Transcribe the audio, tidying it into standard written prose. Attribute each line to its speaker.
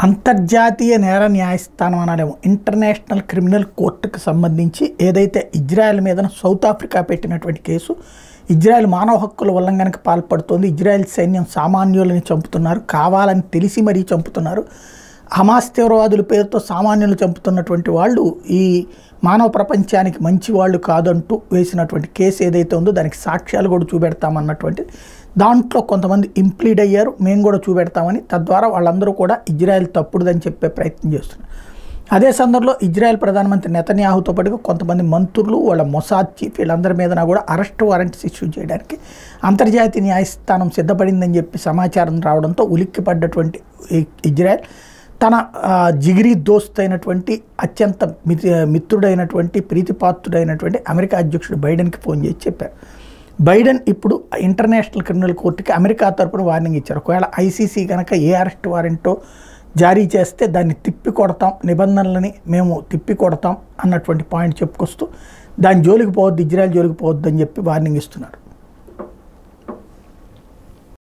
Speaker 1: అంతర్జాతీయ నేర న్యాయస్థానం అనాలేమో ఇంటర్నేషనల్ క్రిమినల్ కోర్టుకు సంబంధించి ఏదైతే ఇజ్రాయెల్ మీద సౌత్ ఆఫ్రికా పెట్టినటువంటి కేసు, ఇజ్రాయెల్ మానవ హక్కుల ఉల్లంఘనకు పాల్పడుతోంది, ఇజ్రాయెల్ సైన్యం సామాన్యులని చంపుతున్నారు, కావాలని తెలిసి మరీ చంపుతున్నారు, హమాస్ తీవ్రవాదుల పేరుతో సామాన్యులు చంపుతున్నటువంటి వాళ్ళు ఈ మానవ ప్రపంచానికి మంచి వాళ్ళు కాదంటూ వేసినటువంటి కేసు ఏదైతే ఉందో దానికి సాక్ష్యాలు కూడా చూపెడతామన్నటువంటి దాంట్లో కొంతమంది ఇంప్లీడ్ అయ్యారు, మేము కూడా చూపెడతామని. తద్వారా వాళ్ళందరూ కూడా ఇజ్రాయెల్ తప్పుడుదని చెప్పే ప్రయత్నం చేస్తున్నారు. అదే సందర్భంలో ఇజ్రాయెల్ ప్రధానమంత్రి నెతన్యాహుతో పాటు కొంతమంది మంత్రులు, వాళ్ళ మొసాద్ చీఫ్ వీళ్ళందరి మీద కూడా అరెస్ట్ వారెంట్స్ ఇష్యూ చేయడానికి అంతర్జాతీయ న్యాయస్థానం సిద్ధపడిందని చెప్పి సమాచారం రావడంతో ఉలిక్కిపడ్డటువంటి ఇజ్రాయెల్ తన జిగిరి దోస్త్ అయినటువంటి అత్యంత మిత్రుడైనటువంటి ప్రీతిపాత్రుడైనటువంటి అమెరికా అధ్యక్షుడు బైడెన్కి ఫోన్ చేసి చెప్పారు. బైడెన్ ఇప్పుడు ఇంటర్నేషనల్ క్రిమినల్ కోర్టుకి అమెరికా తరపున వార్నింగ్ ఇచ్చారు. ఒకవేళ ఐసీసీ కనుక ఏ అరెస్ట్ వారెంటో జారీ చేస్తే దాన్ని తిప్పి కొడతాం, నిబంధనలని మేము తిప్పి కొడతాం అన్నటువంటి పాయింట్ చెప్పుకొస్తూ దాని జోలికి పోవద్దు, ఇజ్రాయెల్ జోలికి పోవద్దు అని చెప్పి వార్నింగ్ ఇస్తున్నారు.